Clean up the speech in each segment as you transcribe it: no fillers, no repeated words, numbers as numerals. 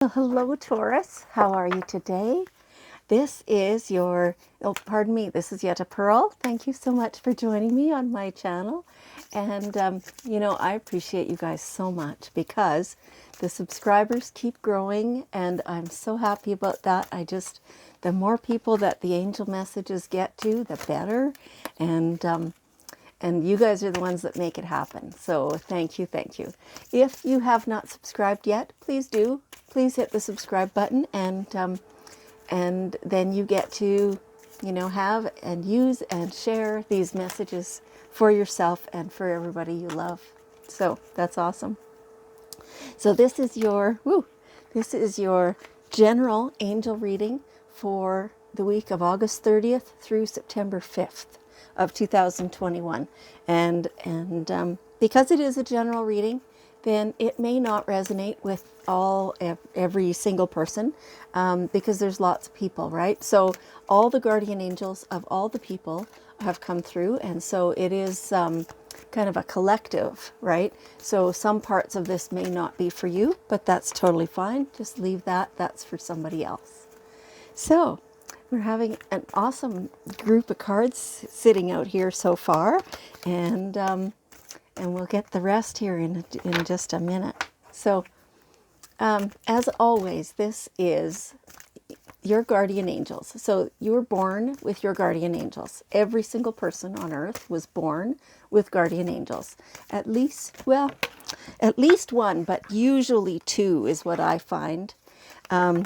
Well, hello, Taurus. How are you today? This is your, oh, pardon me, this is Yetta Pearl. Thank you so much for joining me on my channel. And, I appreciate you guys so much because the subscribers keep growing and I'm so happy about that. The more people that the angel messages get to, the better. And you guys are the ones that make it happen. So thank you, thank you. If you have not subscribed yet, please do. Please hit the subscribe button, and then you get to, have and use and share these messages for yourself and for everybody you love. So that's awesome. So this is your general angel reading for the week of August 30th through September 5th of 2021. And because it is a general reading, then it may not resonate with every single person, because there's lots of people, right? So all the guardian angels of all the people have come through, and so it is kind of a collective, right? So some parts of this may not be for you, but that's totally fine. Just leave that. That's for somebody else. So we're having an awesome group of cards sitting out here so far, and we'll get the rest here in just a minute. So as always, this is your guardian angels. So you were born with your guardian angels. Every single person on earth was born with guardian angels. At least one, but usually two is what I find. And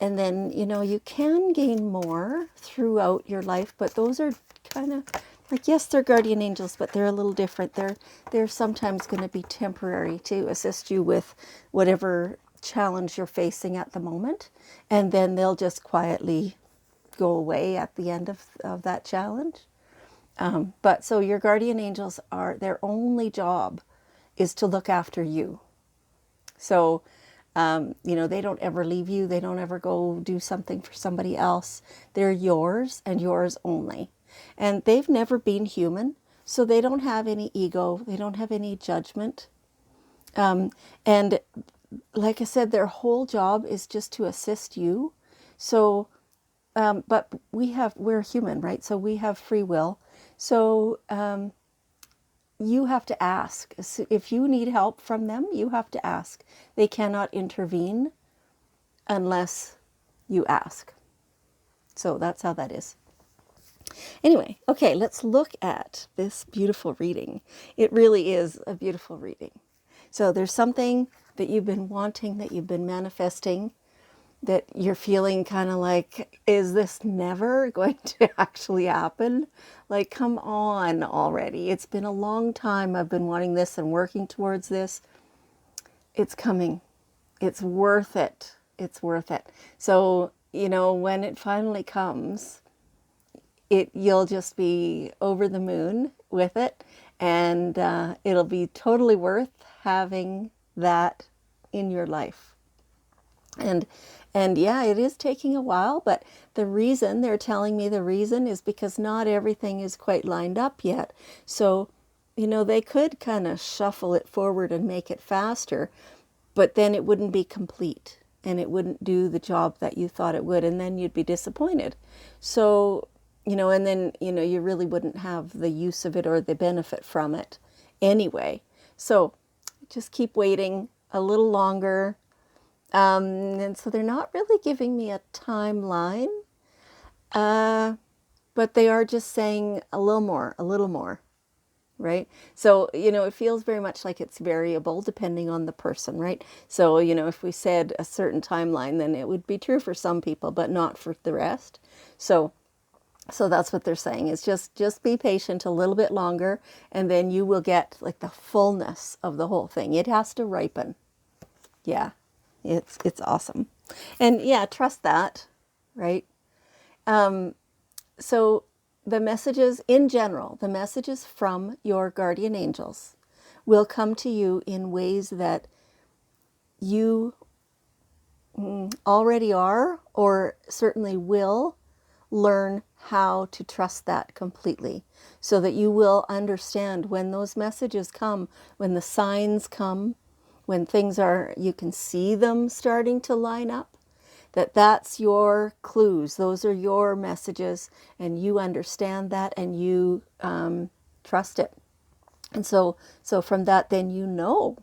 then, you can gain more throughout your life, but those are kind of like, yes, they're guardian angels, but they're a little different. They're sometimes going to be temporary to assist you with whatever challenge you're facing at the moment. And then they'll just quietly go away at the end of that challenge. But so your guardian angels their only job is to look after you. So, they don't ever leave you. They don't ever go do something for somebody else. They're yours and yours only. And they've never been human, so they don't have any ego. They don't have any judgment. And like I said, their whole job is just to assist you. So, but we're human, right? So we have free will. So, you have to ask. If you need help from them, you have to ask. They cannot intervene unless you ask. So that's how that is. Anyway, okay, let's look at this beautiful reading. It really is a beautiful reading. So there's something that you've been wanting, that you've been manifesting, that you're feeling kind of like, is this never going to actually happen? Like, come on already. It's been a long time I've been wanting this and working towards this. It's coming. It's worth it. It's worth it. So, when it finally comes, you'll just be over the moon with it, and it'll be totally worth having that in your life. And yeah, it is taking a while, but they're telling me the reason is because not everything is quite lined up yet. So, they could kind of shuffle it forward and make it faster, but then it wouldn't be complete and it wouldn't do the job that you thought it would, and then you'd be disappointed. So, and then, you really wouldn't have the use of it or the benefit from it anyway. So just keep waiting a little longer. And so they're not really giving me a timeline, but they are just saying a little more, right? So, it feels very much like it's variable depending on the person, right? So, if we said a certain timeline, then it would be true for some people, but not for the rest. So that's what they're saying, is just be patient a little bit longer, and then you will get like the fullness of the whole thing. It has to ripen. Yeah, it's awesome. And yeah, trust that, right? So the messages in general, the messages from your guardian angels will come to you in ways that you already are, or certainly will learn how to trust that completely, so that you will understand when those messages come, when the signs come, when things are, you can see them starting to line up, that's your clues. Those are your messages, and you understand that, and you trust it. And so from that, then you know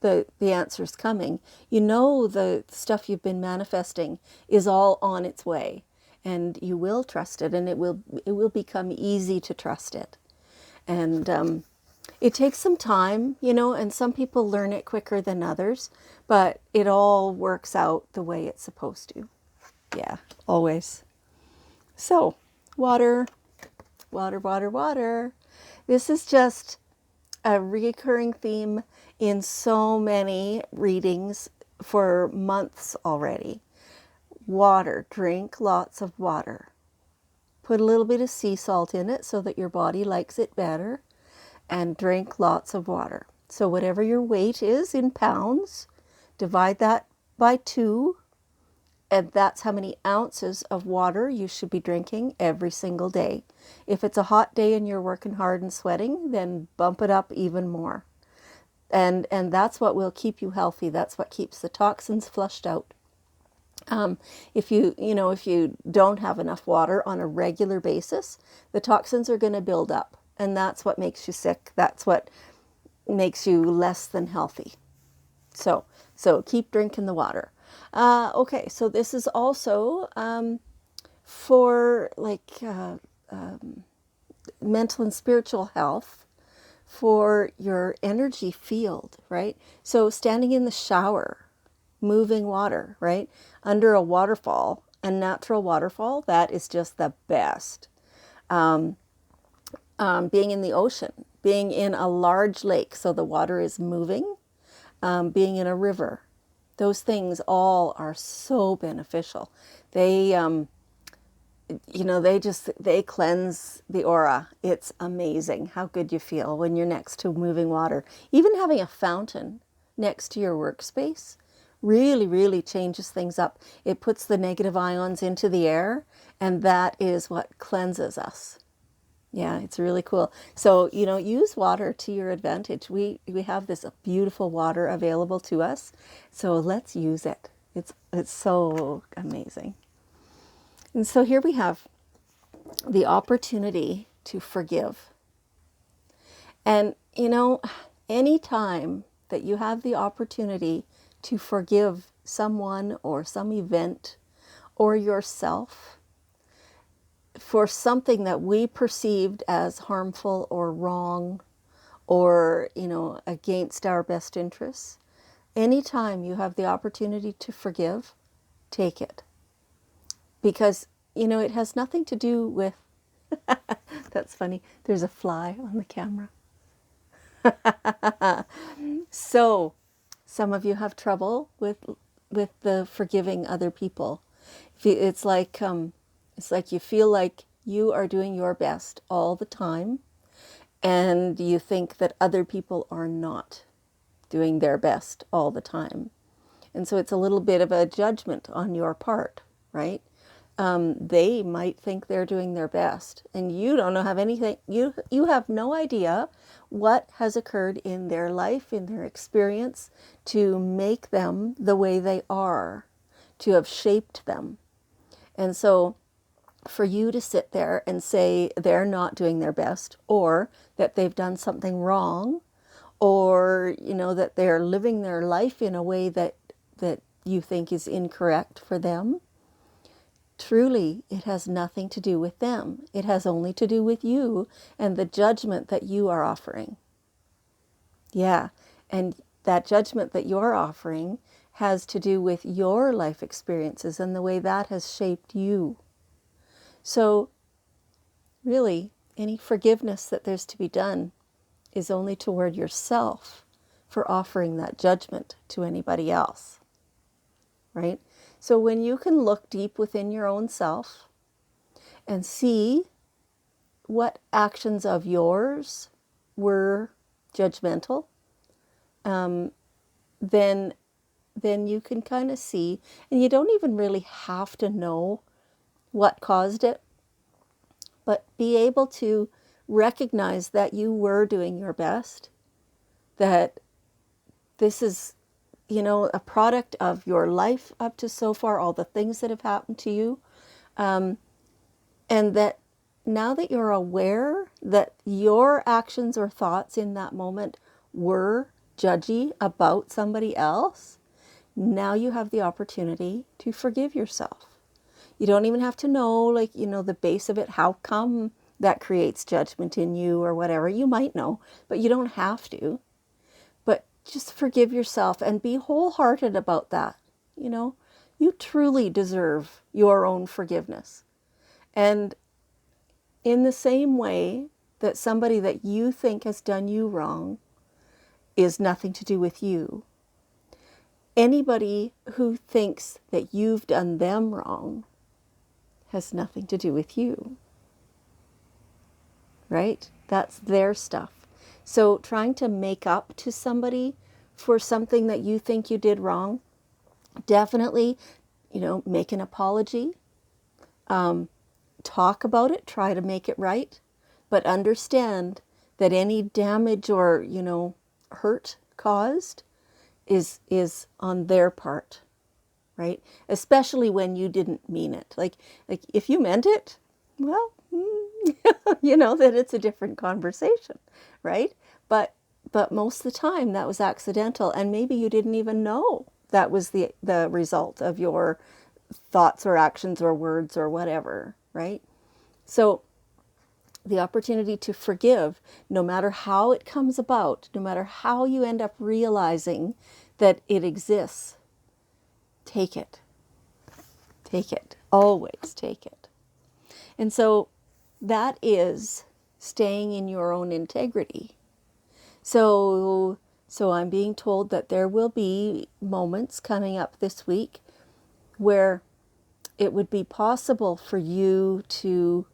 the answer's coming. You know the stuff you've been manifesting is all on its way, and you will trust it, and it will become easy to trust it. And it takes some time, and some people learn it quicker than others, but it all works out the way it's supposed to. Yeah, always. So, water, water, water, water. This is just a recurring theme in so many readings for months already. Water, drink lots of water. Put a little bit of sea salt in it so that your body likes it better, and drink lots of water. So whatever your weight is in pounds, divide that by 2, and that's how many ounces of water you should be drinking every single day. If it's a hot day and you're working hard and sweating, then bump it up even more. And that's what will keep you healthy. That's what keeps the toxins flushed out. If you don't have enough water on a regular basis, the toxins are going to build up, and that's what makes you sick. That's what makes you less than healthy. So keep drinking the water. Okay, so this is also for mental and spiritual health, for your energy field, right? So standing in the shower, moving water, right? Under a waterfall, a natural waterfall, that is just the best. Being in the ocean, being in a large lake, so the water is moving, being in a river, those things all are so beneficial. They, they cleanse the aura. It's amazing how good you feel when you're next to moving water. Even having a fountain next to your workspace really, really changes things up. It puts the negative ions into the air, and that is what cleanses us. Yeah, it's really cool. So, use water to your advantage. We have this beautiful water available to us, so let's use it. It's so amazing. And so here we have the opportunity to forgive. And, any time that you have the opportunity to forgive someone or some event or yourself for something that we perceived as harmful or wrong or, against our best interests, anytime you have the opportunity to forgive, take it. Because, it has nothing to do with, that's funny, there's a fly on the camera. So, some of you have trouble with the forgiving other people. It's like you feel like you are doing your best all the time, and you think that other people are not doing their best all the time. And so it's a little bit of a judgment on your part, right? They might think they're doing their best, and you don't have anything. You have no idea what has occurred in their life, in their experience, to make them the way they are, to have shaped them. And so for you to sit there and say they're not doing their best, or that they've done something wrong, or that they're living their life in a way that you think is incorrect for them, truly, it has nothing to do with them. It has only to do with you and the judgment that you are offering. Yeah, and that judgment that you're offering has to do with your life experiences and the way that has shaped you. So, really, any forgiveness that there's to be done is only toward yourself for offering that judgment to anybody else, right? So when you can look deep within your own self and see what actions of yours were judgmental, then you can kind of see, and you don't even really have to know what caused it, but be able to recognize that you were doing your best, that this is you know, a product of your life up to so far, all the things that have happened to you. And that now that you're aware that your actions or thoughts in that moment were judgy about somebody else, now you have the opportunity to forgive yourself. You don't even have to know, like, you know, the base of it, how come that creates judgment in you or whatever. You might know, but you don't have to. But just forgive yourself and be wholehearted about that. You know, you truly deserve your own forgiveness. And in the same way that somebody that you think has done you wrong is nothing to do with you, anybody who thinks that you've done them wrong has nothing to do with you, right? That's their stuff. So trying to make up to somebody for something that you think you did wrong, definitely, you know, make an apology, talk about it, try to make it right, but understand that any damage or, you know, hurt caused is on their part, right? Especially when you didn't mean it. Like if you meant it, well, you know that it's a different conversation, right? But most of the time that was accidental, and maybe you didn't even know that was the result of your thoughts or actions or words or whatever, right? So the opportunity to forgive, no matter how it comes about, no matter how you end up realizing that it exists, take it. Take it. Always take it. And so that is staying in your own integrity. So I'm being told that there will be moments coming up this week where it would be possible for you to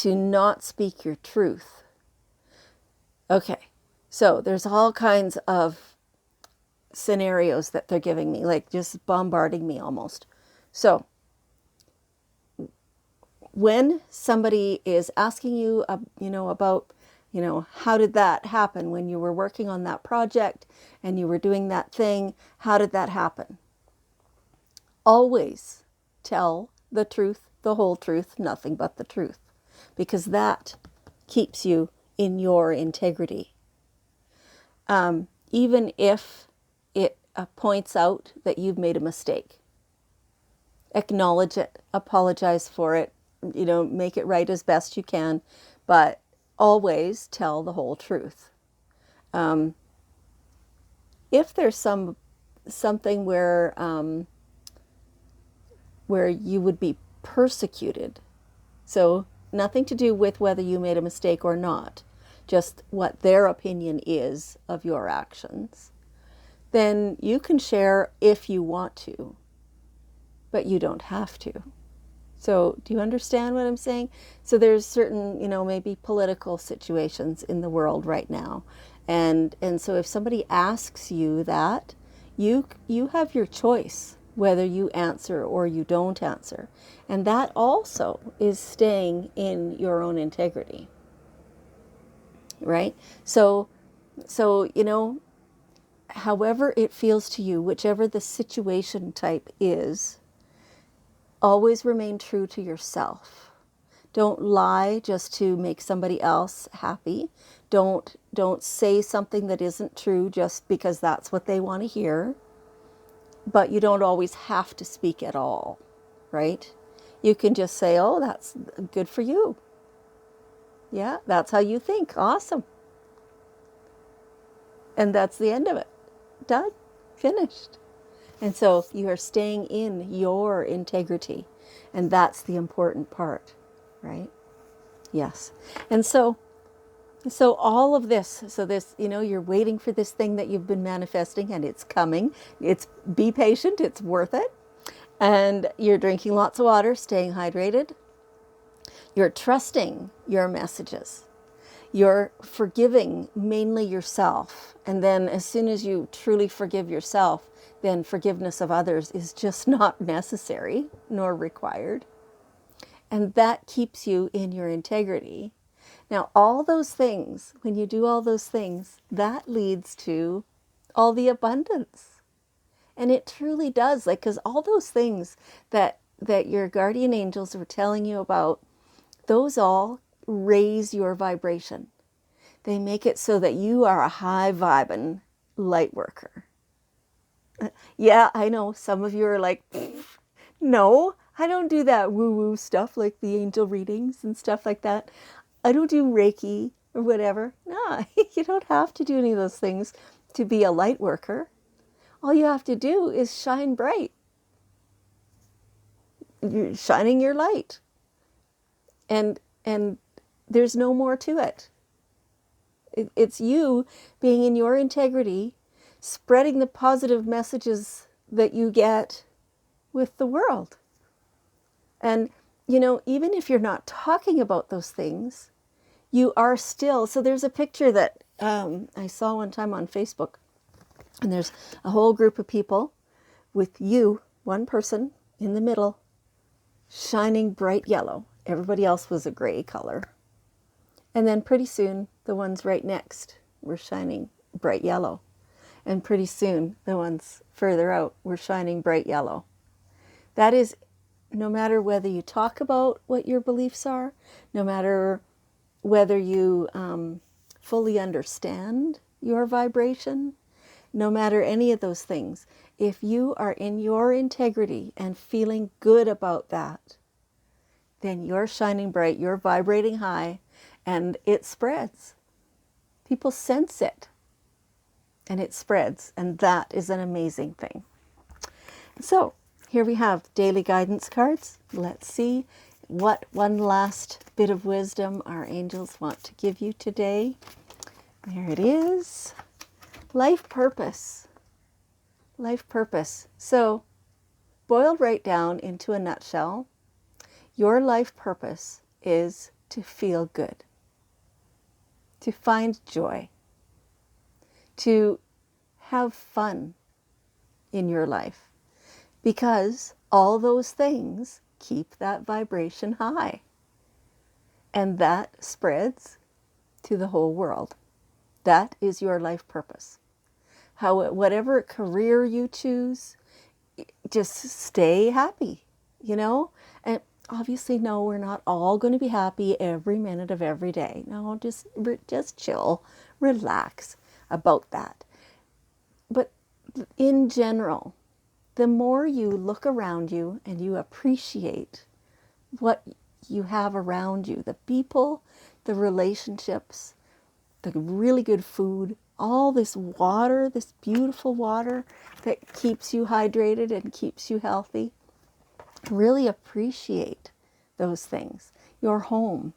not speak your truth. Okay, so there's all kinds of scenarios that they're giving me, like just bombarding me almost. So when somebody is asking you, you know, about, you know, how did that happen when you were working on that project and you were doing that thing? How did that happen? Always tell the truth, the whole truth, nothing but the truth, because that keeps you in your integrity. Even if it points out that you've made a mistake, acknowledge it, apologize for it, you know, make it right as best you can, but always tell the whole truth. If there's something where you would be persecuted, so nothing to do with whether you made a mistake or not, just what their opinion is of your actions, then you can share if you want to, but you don't have to. So do you understand what I'm saying? So there's certain, you know, maybe political situations in the world right now. And so if somebody asks you that, you have your choice whether you answer or you don't answer. And that also is staying in your own integrity. Right? So you know, however it feels to you, whichever the situation type is, always remain true to yourself. Don't lie just to make somebody else happy. Don't say something that isn't true just because that's what they want to hear. But you don't always have to speak at all, right? You can just say, "Oh, that's good for you. Yeah, that's how you think. Awesome." And that's the end of it. Done. Finished. And so you are staying in your integrity. And that's the important part, right? Yes. And so all of this, so this, you know, you're waiting for this thing that you've been manifesting and it's coming. Be patient. It's worth it. And you're drinking lots of water, staying hydrated. You're trusting your messages. You're forgiving mainly yourself. And then as soon as you truly forgive yourself, then forgiveness of others is just not necessary nor required. And that keeps you in your integrity. Now, all those things, when you do all those things, that leads to all the abundance. And it truly does, like, because all those things that your guardian angels were telling you about, those all raise your vibration. They make it so that you are a high vibing light worker. Yeah, I know some of you are like, no, I don't do that woo-woo stuff like the angel readings and stuff like that. I don't do Reiki or whatever. No, you don't have to do any of those things to be a light worker. All you have to do is shine bright. You're shining your light. And there's no more to it. It's you being in your integrity, spreading the positive messages that you get with the world. And, even if you're not talking about those things, you are still. So there's a picture that I saw one time on Facebook, and there's a whole group of people with you, one person in the middle, shining bright yellow. Everybody else was a gray color. And then pretty soon, the ones right next were shining bright yellow. And pretty soon, the ones further out were shining bright yellow. That is, no matter whether you talk about what your beliefs are, no matter whether you fully understand your vibration, no matter any of those things, if you are in your integrity and feeling good about that, then you're shining bright, you're vibrating high, and it spreads. People sense it, and it spreads, and that is an amazing thing. So here we have daily guidance cards. Let's see what one last bit of wisdom our angels want to give you today. There it is. Life purpose. Life purpose. So, boiled right down into a nutshell, your life purpose is to feel good, to find joy, to have fun in your life, because all those things keep that vibration high, and that spreads to the whole world. That is your life purpose. Whatever career you choose, just stay happy, and obviously, no, we're not all going to be happy every minute of every day. No, just chill, relax about that. But in general, the more you look around you and you appreciate what you have around you, the people, the relationships, the really good food, all this water, this beautiful water that keeps you hydrated and keeps you healthy, really appreciate those things. Your home,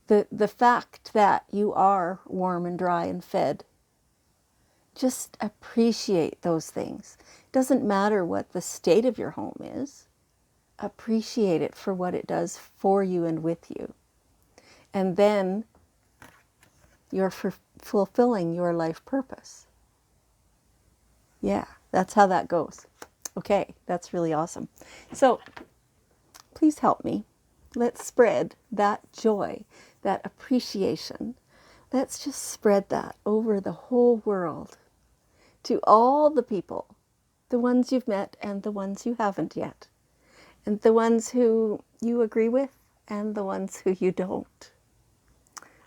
the fact that you are warm and dry and fed. Just appreciate those things. Doesn't matter what the state of your home is. Appreciate it for what it does for you and with you. And then you're fulfilling your life purpose. Yeah, that's how that goes. Okay, that's really awesome. So please help me. Let's spread that joy, that appreciation. Let's just spread that over the whole world to all the people, the ones you've met and the ones you haven't yet, and the ones who you agree with and the ones who you don't.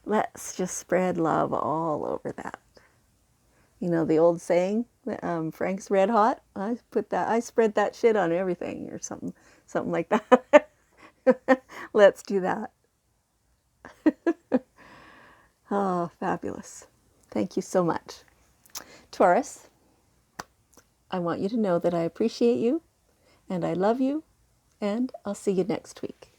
Let's just spread love all over that. The old saying, Frank's Red Hot, I spread that shit on everything, or something like that. Let's do that. Oh, fabulous. Thank you so much. Taurus, I want you to know that I appreciate you, and I love you, and I'll see you next week.